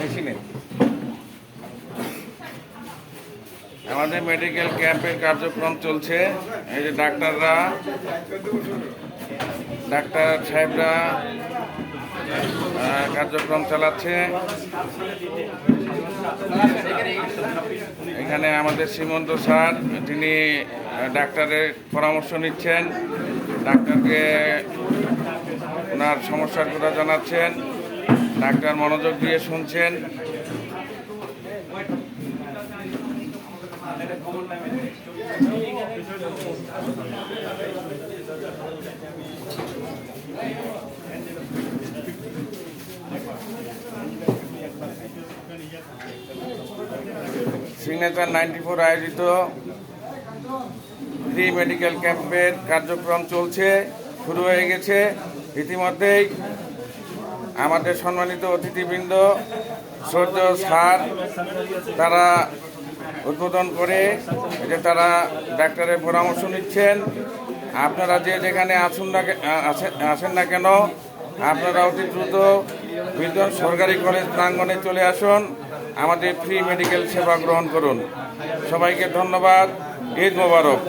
মেশিনে আমাদের মেডিকেল ক্যাম্পের কার্যক্রম চলছে। এই যে ডাক্তার সাহেবরা কার্যক্রম চালাচ্ছে। এখানে আমাদের সীমন্ত স্যার, তিনি ডাক্তারের পরামর্শ নিচ্ছেন, ডাক্তারকে ওনার সমস্যার কথা জানাচ্ছেন, ডাক্তার মনোযোগ দিয়ে শুনছেন। সিগনেচার 94 আয়োজিত ফ্রি মেডিকেল ক্যাম্পের কার্যক্রম চলছে, শুরু হয়ে গেছে। ইতিমধ্যেই আমাদের সম্মানিত অতিথিবৃন্দ, শ্রদ্ধেয় স্যার, তারা উদ্বোধন করে যে তারা ডাক্তারের পরামর্শ নিচ্ছেন। আপনারা যে যেখানে আসেন না কেন, আপনারা অতি দ্রুত বিদ্যুৎ সরকারি কলেজ প্রাঙ্গণে চলে আসুন, আমাদের ফ্রি মেডিকেল সেবা গ্রহণ করুন। সবাইকে ধন্যবাদ। ঈদ মোবারক।